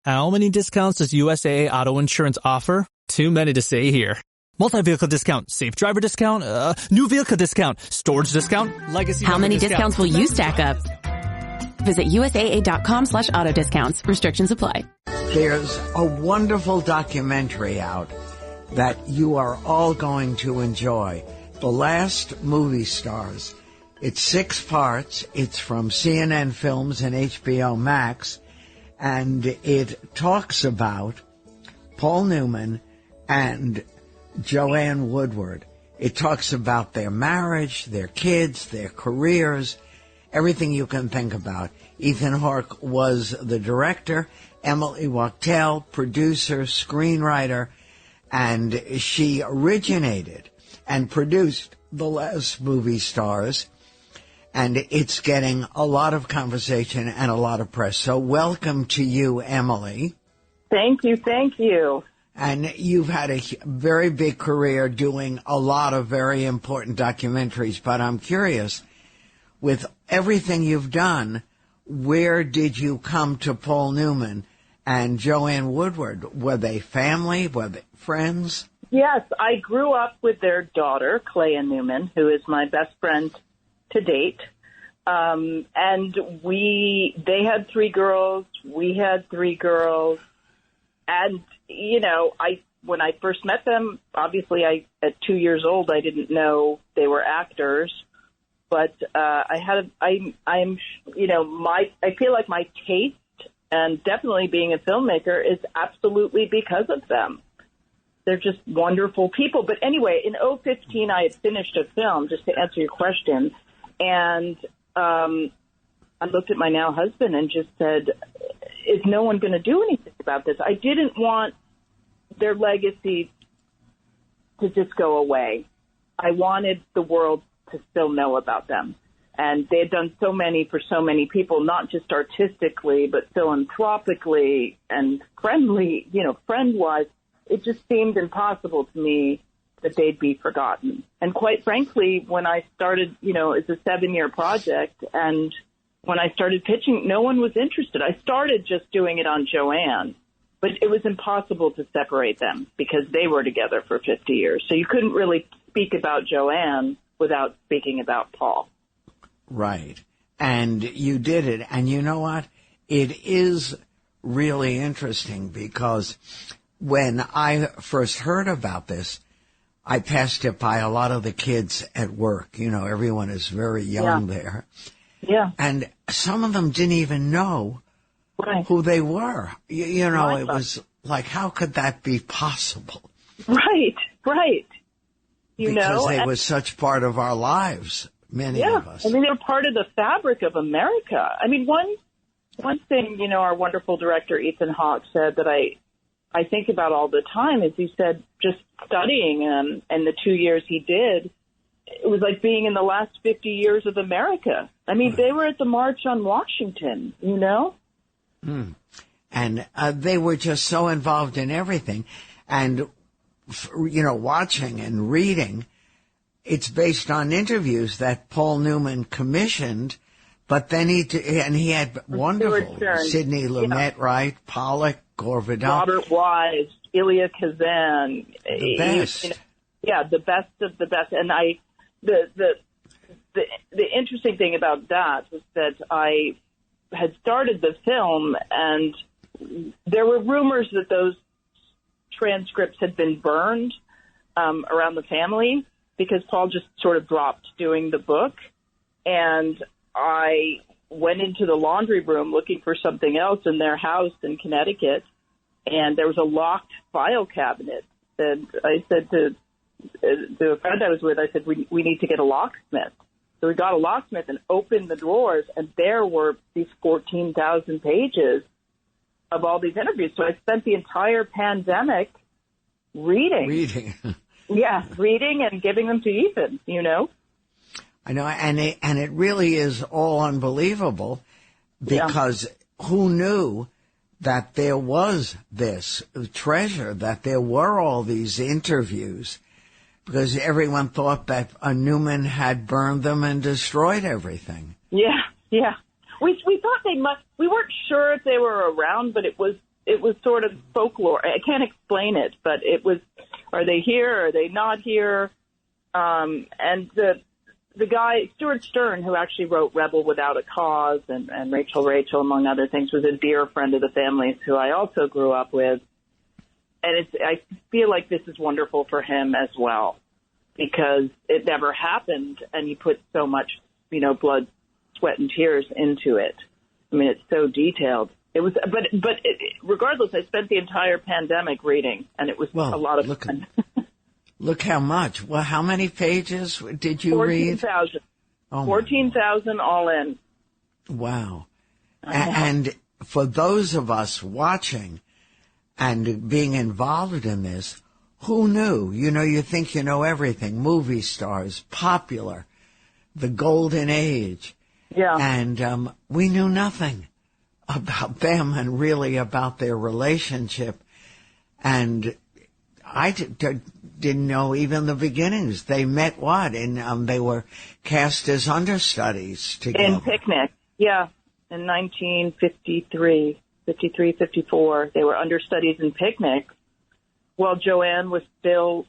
How many discounts does USAA Auto Insurance offer? Too many to say here. Multi-vehicle discount, safe driver discount, new vehicle discount, storage discount, legacy. How many discounts will you stack up? Visit USAA.com/auto discounts. Restrictions apply. There's a wonderful documentary out that you are all going to enjoy. The Last Movie Stars. It's 6 parts. It's from CNN Films and HBO Max. And it talks about Paul Newman and Joanne Woodward. It talks about their marriage, their kids, their careers, everything you can think about. Ethan Hawke was the director, Emily Wachtel, producer, screenwriter, and she originated and produced The Last Movie Stars. And it's getting a lot of conversation and a lot of press. So welcome to you, Emily. Thank you, thank you. And you've had a very big career doing a lot of very important documentaries. But I'm curious, with everything you've done, where did you come to Paul Newman and Joanne Woodward? Were they family? Were they friends? Yes, I grew up with their daughter, Clea Newman, who is my best friend to date. And they had 3 girls, we had 3 girls. And, you know, when I first met them, obviously at 2 years old, I didn't know they were actors. But I feel like my taste and definitely being a filmmaker is absolutely because of them. They're just wonderful people. But anyway, in 2015, I had finished a film, just to answer your question. And I looked at my now husband and just said, is no one going to do anything about this? I didn't want their legacy to just go away. I wanted the world to still know about them. And they had done so many for so many people, not just artistically, but philanthropically and friendly, friend-wise. It just seemed impossible to me that they'd be forgotten. And quite frankly, when I started, it's a 7-year project, and when I started pitching, no one was interested. I started just doing it on Joanne, but it was impossible to separate them because they were together for 50 years. So you couldn't really speak about Joanne without speaking about Paul. Right. And you did it. And you know what? It is really interesting because when I first heard about this, I passed it by a lot of the kids at work. Everyone is very young there. Yeah. And some of them didn't even know who they were. It was like, how could that be possible? Right. Because they were such part of our lives, many of us. I mean, they're part of the fabric of America. I mean, one thing, our wonderful director, Ethan Hawke, said that I think about all the time is he said just studying him and the 2 years he did, it was like being in the last 50 years of America. I mean, they were at the March on Washington, And they were just so involved in everything. And, watching and reading, it's based on interviews that Paul Newman commissioned, but then he had wonderful Sidney Lumet, right? Pollock, Gore Vidal. Robert Wise, Elia Kazan. The best. The best of the best. And the interesting thing about that was that I had started the film, and there were rumors that those transcripts had been burned around the family because Paul just sort of dropped doing the book. And I went into the laundry room looking for something else in their house in Connecticut, and there was a locked file cabinet. And I said to a friend I was with, I said, we need to get a locksmith. So we got a locksmith and opened the drawers, and there were these 14,000 pages of all these interviews. So I spent the entire pandemic reading. Reading and giving them to Ethan, I know, and it really is all unbelievable because who knew that there was this treasure, that there were all these interviews, because everyone thought that Newman had burned them and destroyed everything. Yeah. We thought they must. We weren't sure if they were around, but it was was sort of folklore. I can't explain it, but it was, are they here? Are they not here? And the guy, Stuart Stern, who actually wrote Rebel Without a Cause and Rachel, among other things, was a dear friend of the family's who I also grew up with. And I feel like this is wonderful for him as well, because it never happened, and he put so much, blood, sweat, and tears into it. I mean, it's so detailed. It was, but regardless, I spent the entire pandemic reading, and it was a lot of fun. Look how much. Well, how many pages did you read? 14,000. 14,000 all in. Wow. And for those of us watching and being involved in this, who knew? You think you know everything. Movie stars, popular, the golden age. Yeah. And we knew nothing about them and really about their relationship. And I didn't know even the beginnings. They met they were cast as understudies together. In Picnic, yeah, in 1953, 54. They were understudies in Picnic. While Joanne was still,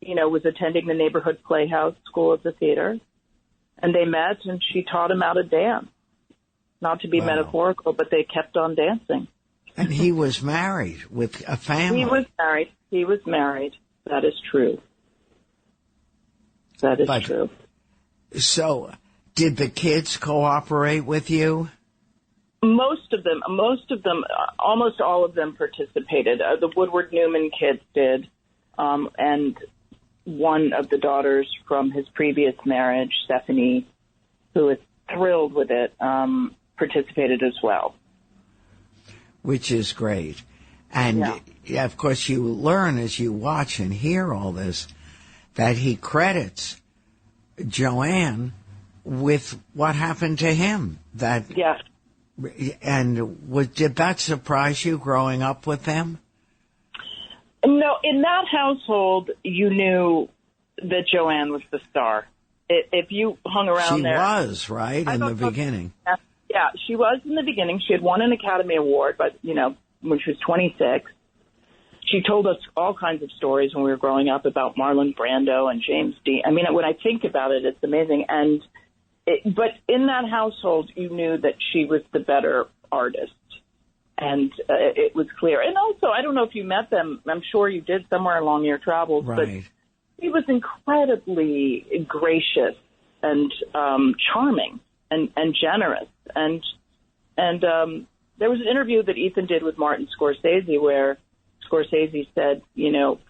was attending the neighborhood playhouse school of the theater. And they met, and she taught him how to dance. Not to be metaphorical, but they kept on dancing. And he was married with a family. He was married. That is true. That is true. So, did the kids cooperate with you? Most of them, almost all of them participated. The Woodward Newman kids did, and one of the daughters from his previous marriage, Stephanie, who was thrilled with it, participated as well. Which is great. And, of course, you learn as you watch and hear all this that he credits Joanne with what happened to him. Yes. And did that surprise you growing up with them? No, in that household, you knew that Joanne was the star. If you hung around there. She was, right, in the beginning. Yeah, she was in the beginning. She had won an Academy Award, but, when she was 26. She told us all kinds of stories when we were growing up about Marlon Brando and James Dean. I mean, when I think about it, it's amazing. But in that household, you knew that she was the better artist. And it was clear. And also, I don't know if you met them. I'm sure you did somewhere along your travels. Right. But he was incredibly gracious and charming and generous. And there was an interview that Ethan did with Martin Scorsese where Scorsese said,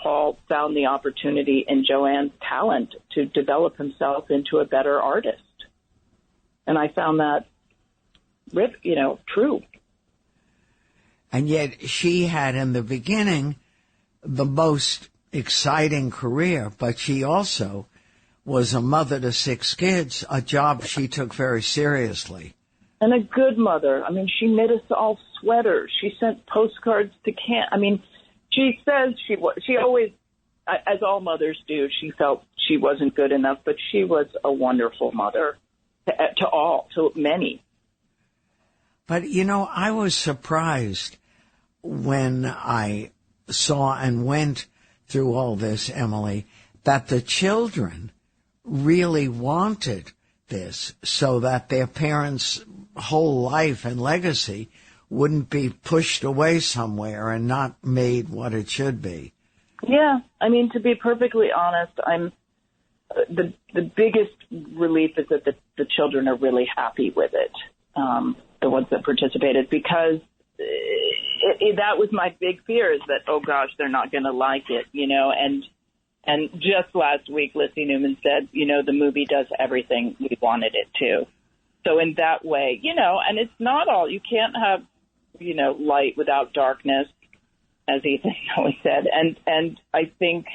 Paul found the opportunity in Joanne's talent to develop himself into a better artist. And I found that, true. And yet she had in the beginning the most exciting career, but she also was a mother to 6 kids, a job she took very seriously. And a good mother. I mean, she knit us all sweaters. She sent postcards to camp. I mean, she says she always, as all mothers do, she felt she wasn't good enough, but she was a wonderful mother to many. But, I was surprised when I saw and went through all this, Emily, that the children really wanted this so that their parents' whole life and legacy wouldn't be pushed away somewhere and not made what it should be. Yeah. I mean, to be perfectly honest, the biggest relief is that the children are really happy with it, the ones that participated, because that was my big fear, is that, oh gosh, they're not going to like it, and just last week, Lissy Newman said, the movie does everything we wanted it to. So in that way, and it's not all, you can't have, light without darkness, as Ethan always said. And I think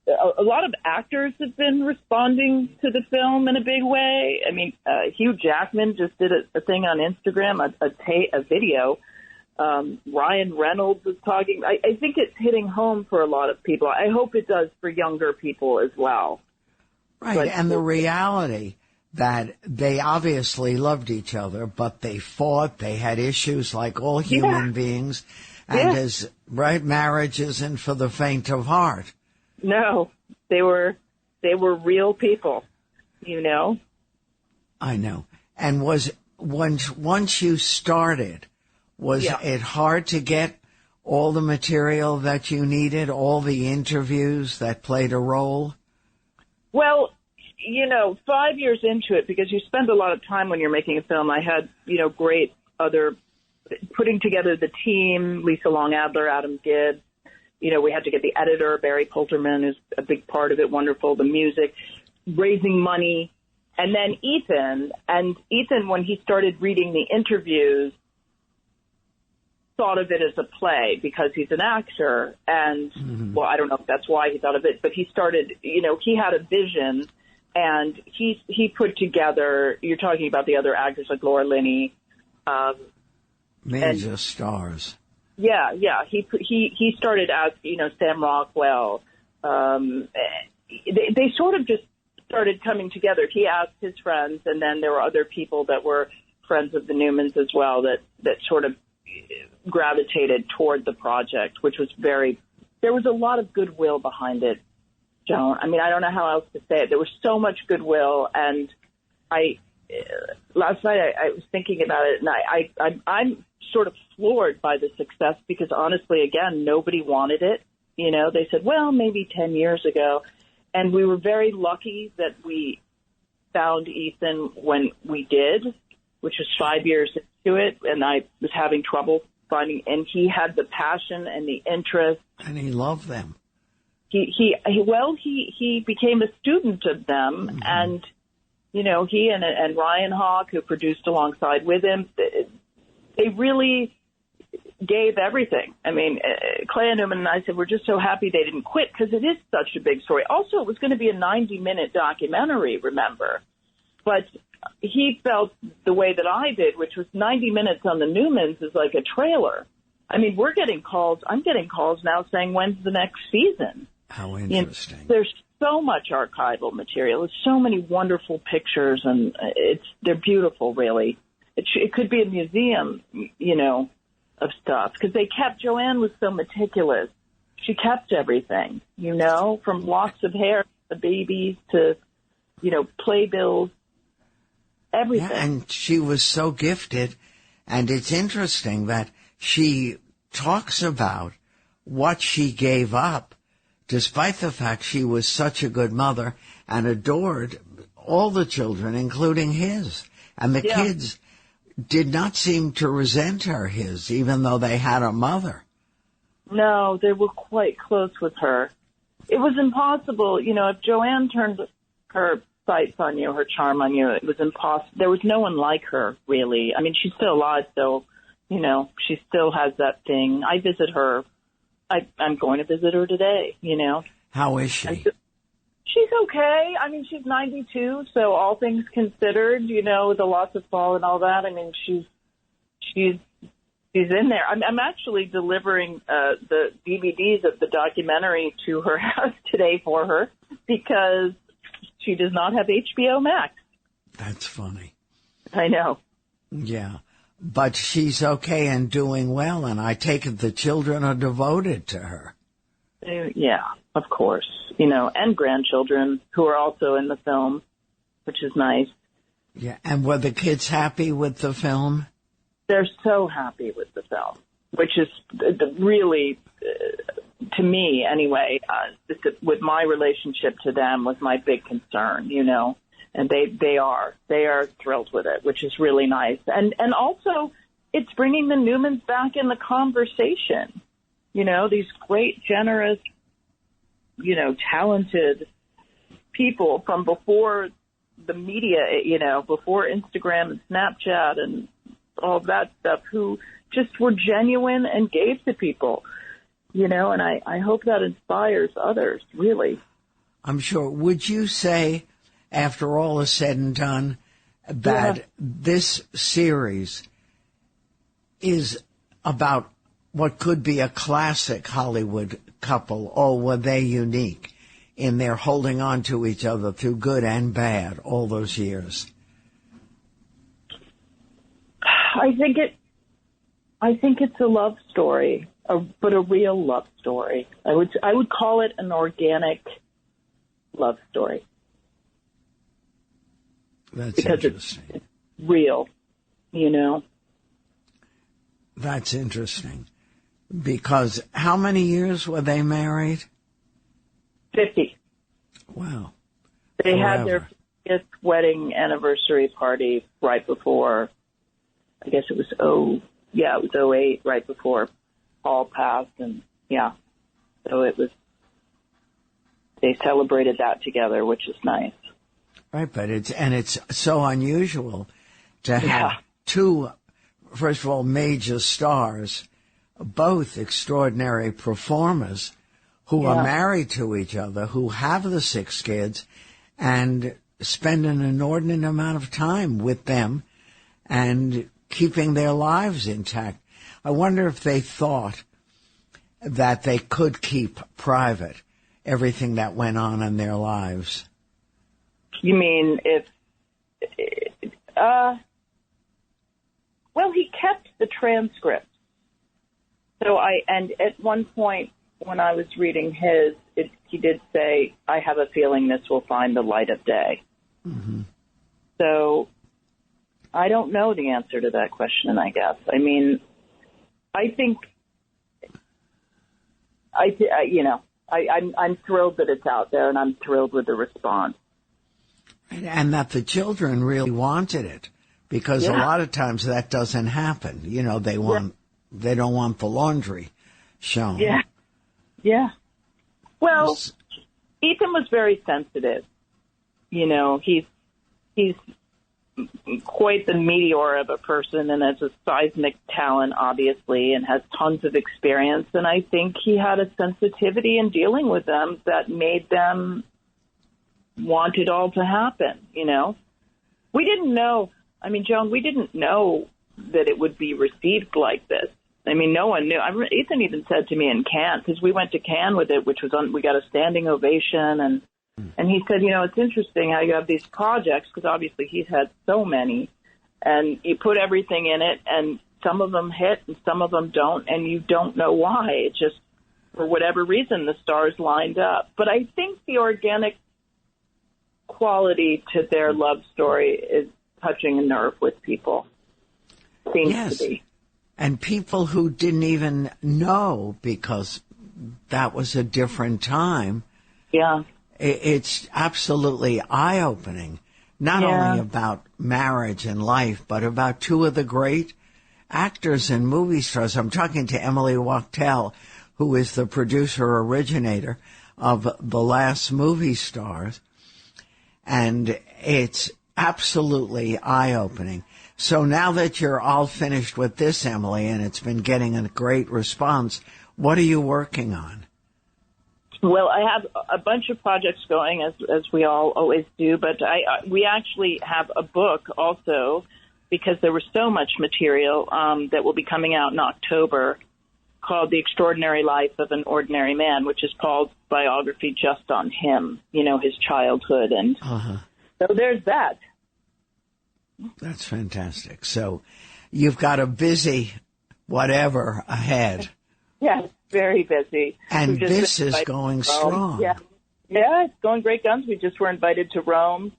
a lot of actors have been responding to the film in a big way. I mean, Hugh Jackman just did a thing on Instagram, a video. Ryan Reynolds was talking. I think it's hitting home for a lot of people. I hope it does for younger people as well. Right, but, and the reality that they obviously loved each other, but they fought, they had issues like all human beings, And marriage isn't for the faint of heart. No, they were real people, you know. I know. And once you started, was it hard to get all the material that you needed, all the interviews that played a role? Well, 5 years into it, because you spend a lot of time when you're making a film. I had, great other putting together the team, Lisa Long-Adler, Adam Gibbs. We had to get the editor, Barry Polterman, who's a big part of it, wonderful, the music, raising money. And then Ethan, when he started reading the interviews, thought of it as a play because he's an actor. And, well, I don't know if that's why he thought of it, but he started, he had a vision, and he put together, you're talking about the other actors like Laura Linney. Major stars. Yeah. He started out, Sam Rockwell. They sort of just started coming together. He asked his friends, and then there were other people that were friends of the Newmans as well that sort of gravitated toward the project, which was there was a lot of goodwill behind it, Joan. I mean, I don't know how else to say it. There was so much goodwill, and last night I was thinking about it, and I'm sort of floored by the success because, honestly, again, nobody wanted it. They said, well, maybe 10 years ago. And we were very lucky that we found Ethan when we did, which was 5 years into it, and I was having trouble finding, and he had the passion and the interest. And he loved them. He became a student of them, and, he and Ryan Hawk, who produced alongside with him, they really gave everything. I mean, Clea Newman and I said, we're just so happy they didn't quit because it is such a big story. Also, it was going to be a 90-minute documentary, remember? But he felt the way that I did, which was 90 minutes on the Newmans is like a trailer. I mean, we're getting calls. I'm getting calls now saying, when's the next season? How interesting. There's so much archival material. There's so many wonderful pictures, and they're beautiful, really. It could be a museum, of stuff, because Joanne was so meticulous. She kept everything, from locks of hair, to babies, to, playbills, everything. Yeah, and she was so gifted, and it's interesting that she talks about what she gave up, despite the fact she was such a good mother and adored all the children, including his. And the kids did not seem to resent her, even though they had a mother. No, they were quite close with her. It was impossible, if Joanne turned her sights on you, her charm on you, it was impossible. There was no one like her, really. I mean, she's still alive, so, she still has that thing. I visit her. I'm going to visit her today, How is she? She's okay. I mean, she's 92, so all things considered, the loss of fall and all that. I mean, she's in there. I'm actually delivering the DVDs of the documentary to her house today for her because she does not have HBO Max. That's funny. I know. Yeah, but she's okay and doing well, and I take it the children are devoted to her. Yeah, of course. And grandchildren who are also in the film, which is nice. Yeah, and were the kids happy with the film? They're so happy with the film, which is really, to me anyway, with my relationship to them was my big concern, and they are thrilled with it, which is really nice. And also it's bringing the Newmans back in the conversation, these great, generous, talented people from before the media, before Instagram and Snapchat and all that stuff, who just were genuine and gave to people, and I hope that inspires others, really. I'm sure. Would you say, after all is said and done, that this series is about what could be a classic Hollywood couple, or were they unique in their holding on to each other through good and bad all those years? I think it's a love story. but a real love story. I would call it an organic love story. That's because interesting. It's real, you know. That's interesting. Because how many years were they married? 50. Wow. They Forever. had their 50th wedding anniversary party right before, I guess it was it was 08, right before Paul passed, and so they celebrated that together, which is nice. Right, but it's so unusual to have two, first of all, major stars, both extraordinary performers who are married to each other, who have the 6 kids, and spend an inordinate amount of time with them and keeping their lives intact. I wonder if they thought that they could keep private everything that went on in their lives. You mean if, well, he kept the transcript. So and at one point when I was reading he did say, I have a feeling this will find the light of day. Mm-hmm. So I don't know the answer to that question, I guess. I mean, I think, I'm thrilled that it's out there, and I'm thrilled with the response. And that the children really wanted it, because a lot of times that doesn't happen. You know, they don't want the laundry shown. Yeah. Yeah. Well, Ethan was very sensitive. You know, he's quite the meteor of a person and has a seismic talent, obviously, and has tons of experience. And I think he had a sensitivity in dealing with them that made them want it all to happen, you know. We didn't know. I mean, Joan, we didn't know that it would be received like this. I mean, no one knew. Ethan even said to me in Cannes, because we went to Cannes with it, which was we got a standing ovation, and he said, you know, it's interesting how you have these projects, because obviously he's had so many, and you put everything in it, and some of them hit and some of them don't, and you don't know why. It's just, for whatever reason, the stars lined up. But I think the organic quality to their love story is touching a nerve with people. Seems to be. And people who didn't even know, because that was a different time. Yeah. It's absolutely eye-opening, not only about marriage and life, but about two of the great actors and movie stars. I'm talking to Emily Wachtel, who is the producer-originator of The Last Movie Stars, and it's absolutely eye-opening. So now that you're all finished with this, Emily, and it's been getting a great response, what are you working on? Well, I have a bunch of projects going, as we all always do, but we actually have a book also, because there was so much material that will be coming out in October, called The Extraordinary Life of an Ordinary Man, which is Paul's biography just on him, you know, his childhood. And so there's that. That's fantastic. So you've got a busy whatever ahead. Yeah, very busy. And this is going strong. Yeah, it's going great guns. We just were invited to Rome.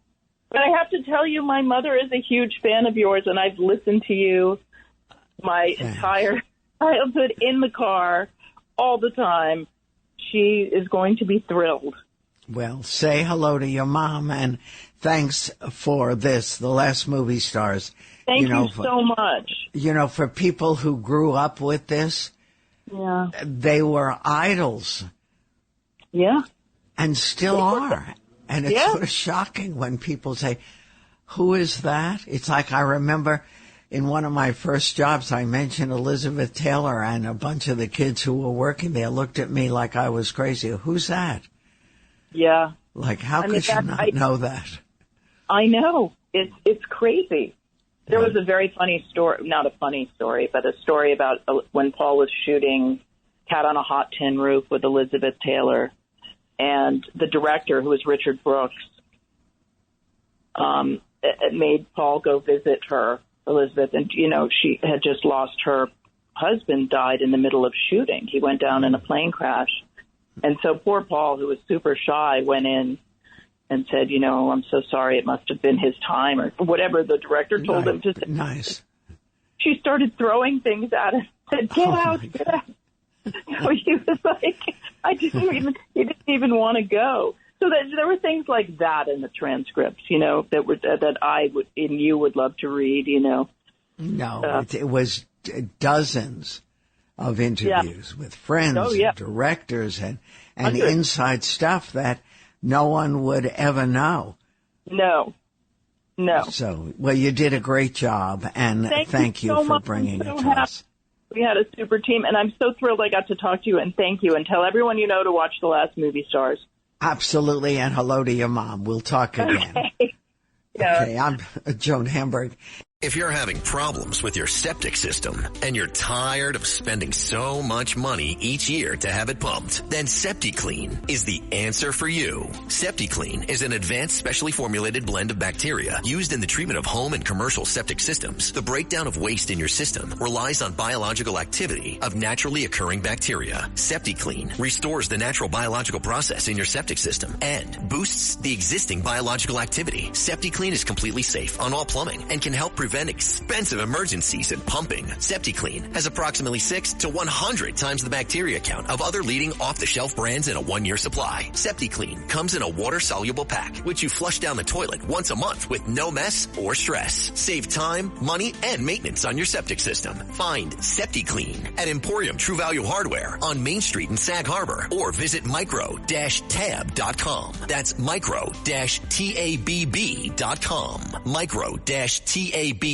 But I have to tell you, my mother is a huge fan of yours, and I've listened to you my entire childhood in the car all the time. She is going to be thrilled. Well, say hello to your mom, and thanks for this, The Last Movie Stars. Thank you so much. You know, for people who grew up with this, they were idols. Yeah. And still are. And it's sort of shocking when people say, who is that? It's like, I remember in one of my first jobs, I mentioned Elizabeth Taylor, and a bunch of the kids who were working there looked at me like I was crazy. Who's that? Yeah. Like, how could you not know that? I know. It's crazy. There was a very funny story, not a funny story, but a story about when Paul was shooting Cat on a Hot Tin Roof with Elizabeth Taylor, and the director, who was Richard Brooks, made Paul go visit her, Elizabeth, and, you know, she had just lost her husband died in the middle of shooting. He went down in a plane crash. And so poor Paul, who was super shy, went in and said, I'm so sorry, it must have been his time, or whatever the director told him to say. Nice. She started throwing things at him, said, get out. So he was like, he didn't even want to go. So there were things like that in the transcripts, that I would, and you would love to read, No, it was dozens of interviews with friends and directors and inside stuff that no one would ever know. No. So, well, you did a great job, and thank you for bringing it to us. We had a super team, and I'm so thrilled I got to talk to you, and thank you, and tell everyone you know to watch The Last Movie Stars. Absolutely, and hello to your mom. We'll talk again. Okay, I'm Joan Hamburg. If you're having problems with your septic system and you're tired of spending so much money each year to have it pumped, then SeptiClean is the answer for you. SeptiClean is an advanced specially formulated blend of bacteria used in the treatment of home and commercial septic systems. The breakdown of waste in your system relies on biological activity of naturally occurring bacteria. SeptiClean restores the natural biological process in your septic system and boosts the existing biological activity. SeptiClean is completely safe on all plumbing and can help prevent expensive emergencies in pumping. SeptiClean has approximately 6 to 100 times the bacteria count of other leading off-the-shelf brands in a 1-year supply. SeptiClean comes in a water-soluble pack, which you flush down the toilet once a month with no mess or stress. Save time, money, and maintenance on your septic system. Find SeptiClean at Emporium True Value Hardware on Main Street in Sag Harbor, or visit micro-tab.com. That's micro-tabb.com. Micro-tabb.com.